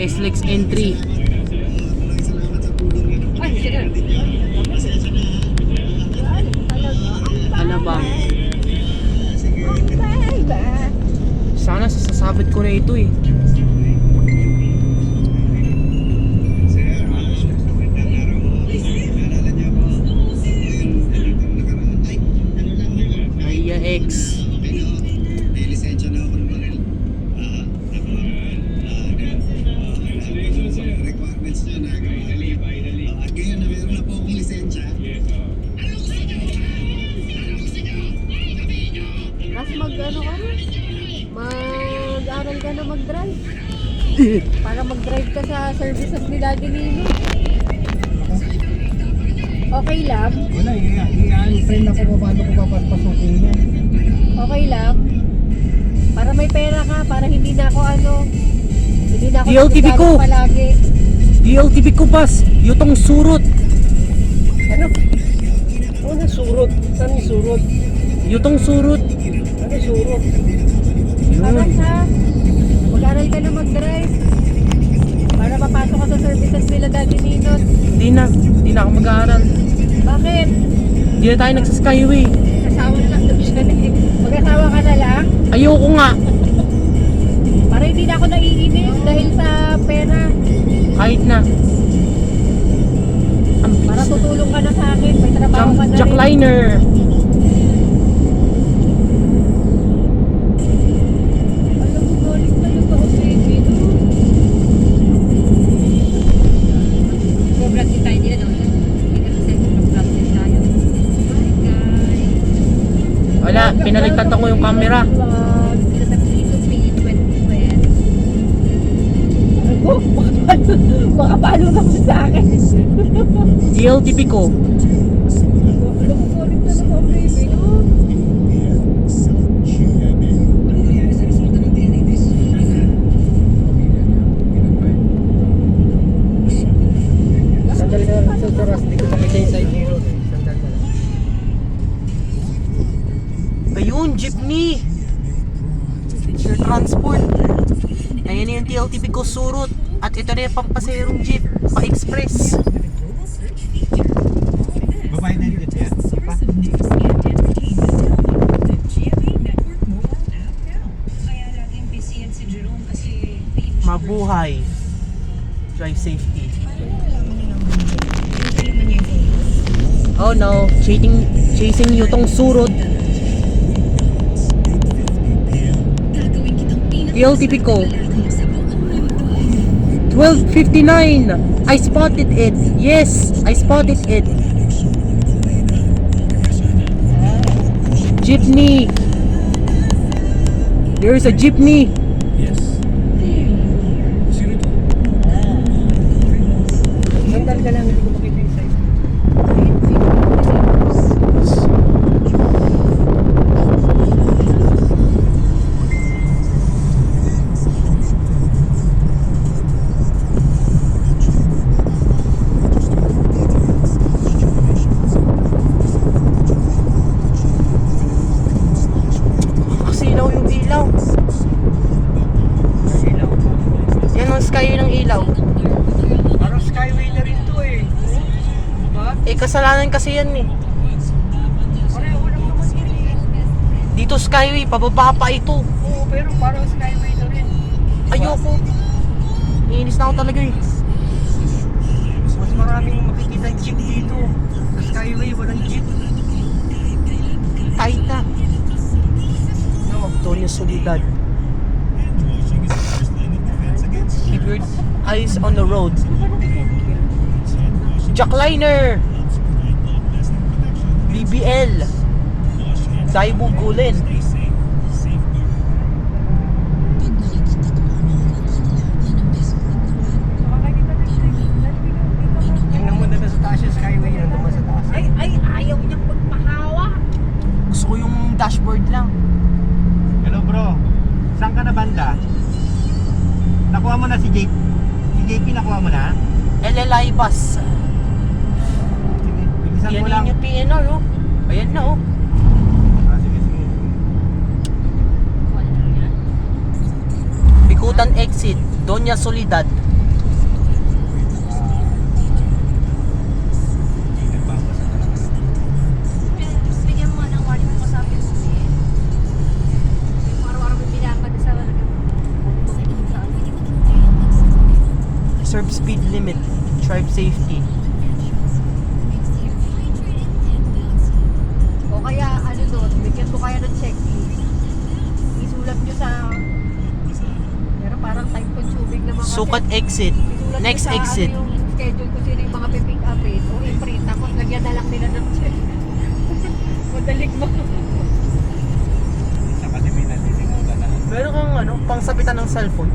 SLEX entry. Alabang. Sana sasabit ko na ito eh. Maya X. Mas mag-ano ka na? Mag-aral ka na mag-drive. Para mag-drive ka sa services ni Daddy Nino. Okay lang? Wala, i-unfriend ako kung paano ko papapasukin niya. Okay lang? Para may pera ka, para hindi na ako hindi na ako DLTV ko! nagagalit palagi. DLTV ko pas, yutong surot. Ano? Ano surot? Saan yung surot? Yutong surot. Ano surot? Para Yun. sa mag-aral ka na mag-drive. Para mapasok ka sa services nila Daddy Nino. Hindi na ako mag-aaral. Bakit? Hindi na tayo nagsa-skyway. Asawa na lang daw siya eh. Mag-asawa ka na lang? Ayoko nga. Para hindi na ako naiinis dahil sa pera. Kahit na. Para tutulong ka na sa akin. May trabaho ka na rin. Jackliner. Alam mo, galing talaga ako sa inyo. Go-vlog din tayo nila, no? Hindi ka kasi go-vlog din tayo. Hi, guys. Wala, pinalitan ko yung camera. Sila sa P2P 2020. Ako, baka palo na ko sa akin. DLTV ko. Alam mo, galing talaga ako, baby, no? Sandali na lang sa Taras, hindi ko makita yung side mirror. Sandali na lang. Ayun, jeepney. Future transport. Ayan yung DLTV ko surot. At ito na yung pampaserong jeep. Pa-express. Babae na dito yan? Pa? Mabuhay. Drive safety. Oh no, chasing yutong surot. DLTV ko. 12:59. I spotted it. Yes, I spotted it. Jeepney. There's a jeepney. Sandali ka lang, hindi ko makita yung side. Kasinaw yung ilaw. Yan ang sky ng ilaw. Parang skyway na rin to eh. Diba? Eh kasalanan kasi yan eh. Pareho lang naman yun eh. Dito skyway, pababa pa ito. Oo, pero parang skyway na rin. Ayoko. Iinis na ako talaga eh. Mas maraming makikita yung jeep dito. Sa skyway, walang jeep. Kahit na. No, Antonio Solidad. Keep your eyes on the road. Jackliner. BBL. Daibu Gulen. Tingnan mo na sa taas yung skyway, nandun ba sa taas? Ay, ayaw niyang magpahawa. Gusto ko yung dashboard lang. Hello bro, saan ka na banda? Nakuha mo na si JP? Si JP nakuha mo na? LLI bus. Sige, bilisan mo Yan lang. yung PNR oh. Ayan na oh. Sige, sige. Bikutan exit, Doña Solidad. Drive safety. O kaya, ano doon, bigyan ko kaya ng checklist. Isulat nyo sa... Pero parang time consuming naman kasi. Sukat exit. Isulat nyo Next sa, exit. Ano yung schedule ko sino yung mga pipick upin o i-print. Tapos lagyan na lang nila ng check. Madaling mo. Isa kasi may nalilimutan na. Meron kang ano, pangsabitan ng cellphone.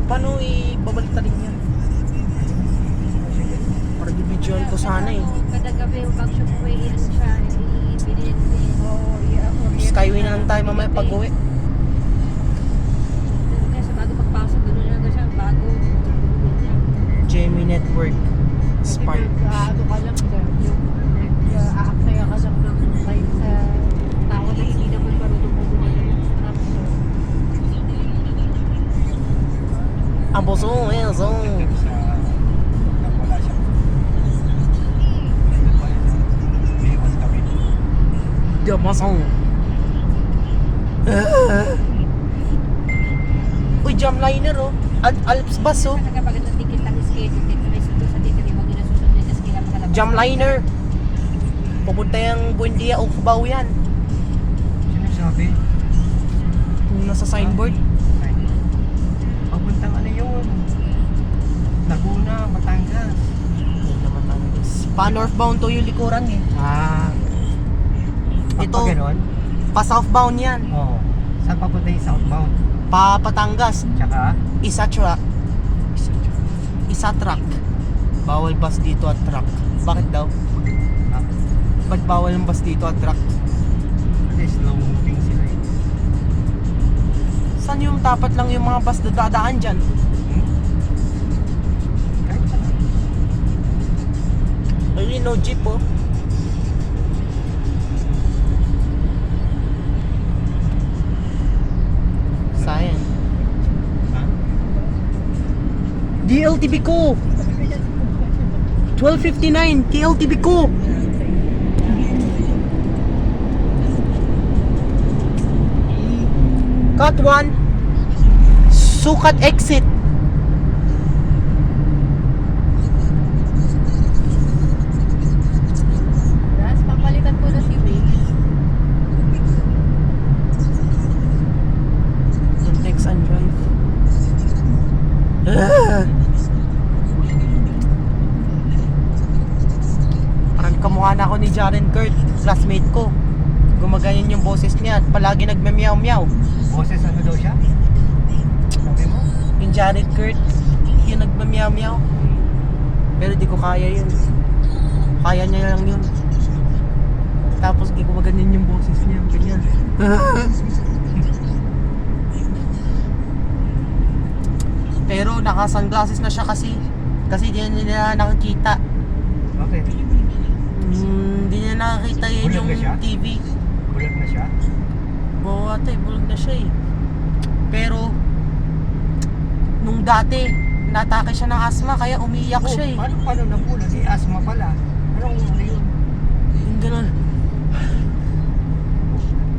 Paano ibabalik ta rin yan? Para bibidyoan ko sana eh. Kada gabi yung backshop ko ano siya, i-binit o Skyway na lang tayo mamaya pag-uwi. Kasi bago pagpasok, gano'n lang siya, bago. Gemini Network. Spark. Ano ka lang dyan, yung aaksaya ka lang ng time sa tao na hindi naman marunong kumuha ng instruction. Ang boso, Sa pag wala siya. May on tawid. Diamasong. Uy, Jamliner oh. Alps bus oh. Kasi kapag natikit lang schedule, dito na isundo sa dito, huwag nyo na susunod na skila sa labas. Jamliner. Pupunta yung Buendia o Cubao yan. Sino sabi? Yung nasa signboard. Papuntang ano yun? Laguna, Batangas. Yun naman ang pa northbound to yung likuran eh. Pag Ito. gano'n? Pa southbound yan. Oo. Saan papunta yung southbound? Pa Batangas. Tsaka? Isa truck. Isa truck. Bawal bus dito at truck. Bakit daw? Ah, Ba't bawal ang bus dito at truck? kasi slow moving sila eh. Saan yung tapat lang yung mga bus na dadaan dyan? Kahit saan. Ayun, no jeep oh. Sayang. Ha? DLTV ko! 12:59 DLTV ko! Cut 1. Sukat exit. Tapos papalitan ko na si Waze. Yung text and drive. Ah! Parang kamukha na ako ni Jaren Kurt, classmate ko. Gumaganyan yung boses niya at palagi nagme-meow-meow. Boses ano daw siya? Sabi mo? Yung Jaren Kurt, yung nagme-meow-meow. Pero di ko kaya yun. Kaya niya lang yun. Tapos di ko maganyan yung boses niya, ganyan. Pero naka-sunglasses na siya kasi. Kasi di na nila nakakita. Bakit? Hindi niya nakakita yun Bulag yung na siya? TV. Bulag na siya? Oo ate, bulag na siya eh. Pero, nung dati, natake siya ng asthma kaya umiiyak siya eh. Paano nabulag? Eh, asthma pala. Anong ano yun? Yung ganun.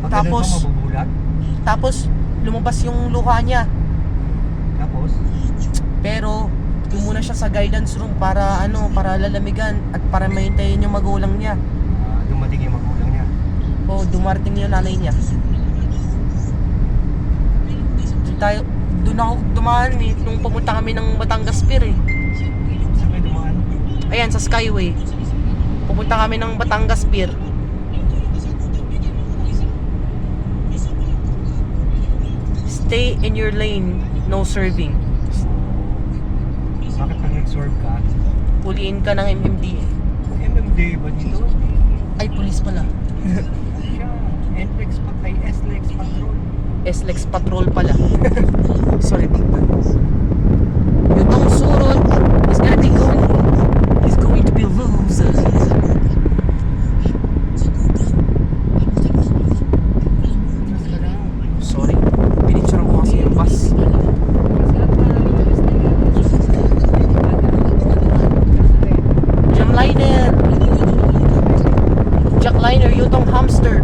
Pag Tapos, ganun ka mabubulag? Tapos, lumabas yung luha niya. Tapos? Pero, doon muna siya sa guidance room para para lalamigan at para maintayin yung magulang niya. Dumating yung magulang niya. O dumarating yung nanay niya. Tayo, doon ako dumaan eh, nung pumunta kami ng Batangas Pier eh. Saan kayo dumaan? Ayan, sa Skyway. Pupunta kami ng Batangas Pier. Stay in your lane, no serving. Bakit pag nag-sorb ka? Puliin ka ng MMDA. MMDA ba dito? Ay, police pala. Siya. NLEX patay, SLEX patrol. SLEX Patrol pala. Sorry ba? Yung surot is gonna be going. He's going to be a loser. Sorry. Pinicturean ko kasi yung bus. Jamliner. Jackliner, Yutong Hamster.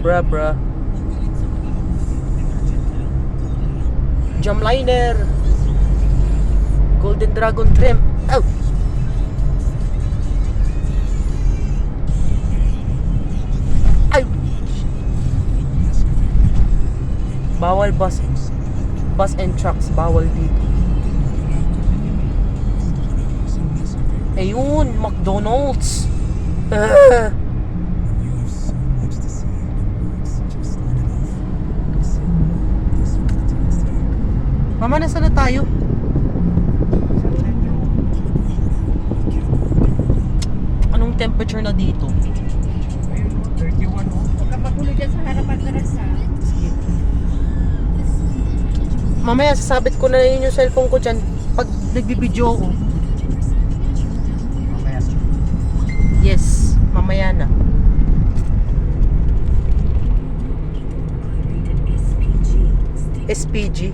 Bruh. Jamliner. Golden Dragon Trim. Oh. Ay. Bawal bus and trucks. Bawal dito. Ayun, McDonald's. Mama, nasaan na tayo? Anong temperature na dito? Ayun, 31 oh. Huwag kang magulo dyan sa harapan na rin sa. Sige. Mamaya sasabit ko na yun yung cellphone ko dyan pag nagbibideo ako. Mamaya. Yes, mamaya na. SPG.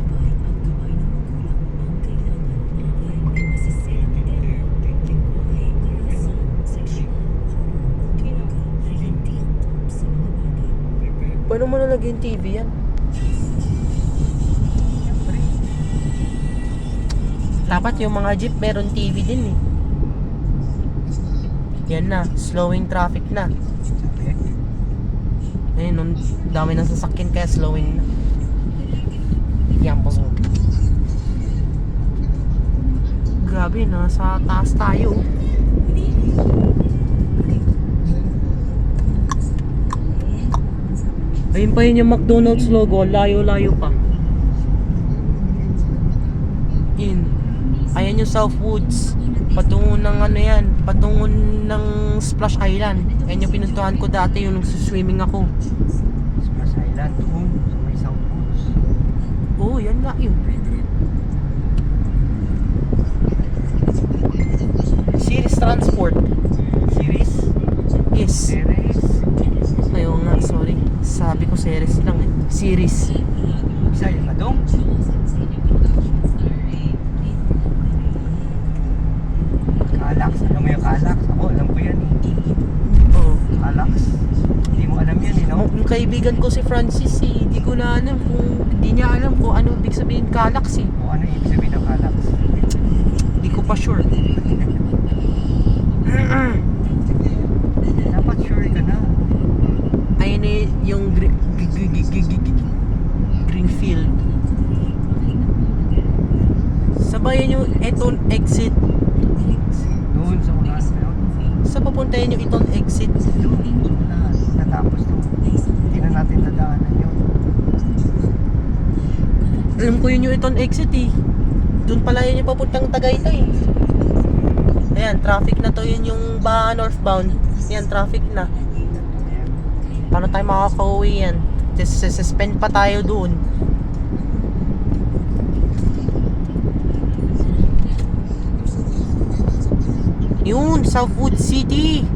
Paano mo nalagay yung TV yan? Dapat yung mga jeep meron TV din eh. Yan na, slowing traffic na. Ayun, ang dami ng sasakyan kaya slowing na. Yan po. Grabe, nasa taas tayo. Ayun pa yun yung McDonald's logo, layo-layo pa. Ayan yung Southwoods. Patungo ng ano yan, patungo ng Splash Island. Ayan yung pinuntuhan ko dati, yung nagsuswimming ako. Splash Island, oh, sa may Southwoods. Oo, yan nga yun. Series Transport. Series? Yes. Series? Ayun nga, sorry. Sabi ko series lang eh. Series. Isa yun na dong. Calax, alam mo yung Calax? Ako, alam ko yan eh. Oo. Calax? Hindi mo alam yan eh, no? Yung kaibigan ko si Francis eh, hindi ko na alam kung, hindi niya alam kung ano ibig sabihin Calax eh. O ano ibig sabihin ng Calax? Hindi ko pa sure. Dapat sure ka na. Ayun eh, yung Greenfield. Sabayan yung Eton exit. Doon sa unahan mo yun. Sa papuntayan yung Eton exit. Doon, sa unahan. Natapos doon. Hindi na natin dadaanan yun. Alam ko yun yung Eton exit eh. Doon pala yun yung papuntang Tagaytay. Ayan, traffic na to, yun yung Baha northbound. Yan, traffic na. Paano tayo makaka-uwi yan? Suspend pa tayo doon. Yun, Southwood City.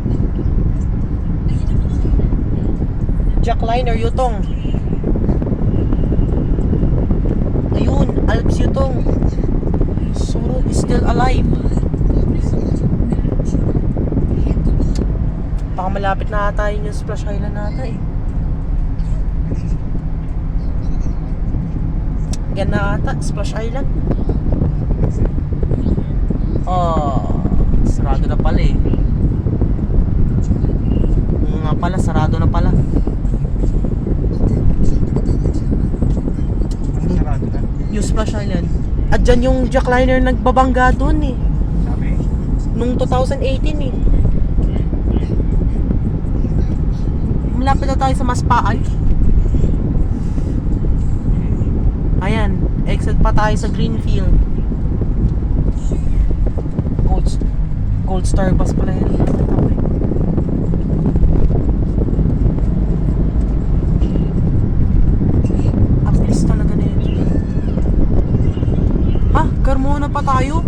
Jackliner Yutong. Ayun, Alps Yutong. Soro is still alive. Baka malapit na ata yun yung Splash Island nata eh. Yan na ata, Splash Island. Oh, sarado na pala eh. Nga pala, sarado na pala. Ano sarado na? Yung Splash Island. At dyan yung Jackliner nagbabangga doon eh. Sabi? Nung 2018 eh. Malapit na tayo sa Maspaan. Ayan, exit pa tayo sa Greenfield. Gold Star bus pala yan. Ang bilis talaga na yun. Ha? Carmona pa tayo?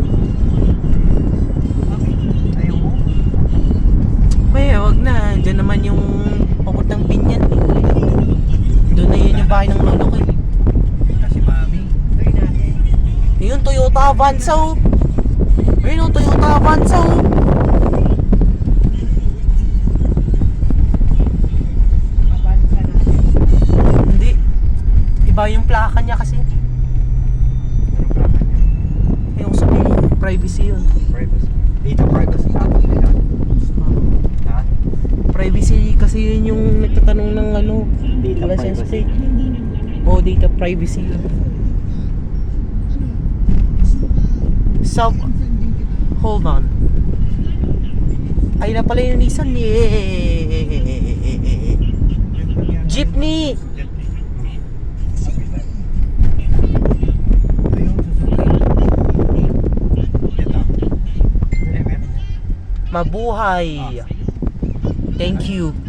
Ayaw mo? May, wag na. Diyan naman yung papuntang Binyan. Doon na yun yung bahay ng lolo ko eh. Kasi mami. Tuloy natin. Yun, Toyota Avanza oh. Ayun oh, Toyota Avanza oh. Mabansa natin. kasi. O data privacy lang. Hold on. Ay na pala yung Nissan. Jeepney! Ayun, susunod. Ito. Meron. Mabuhay! Thank you.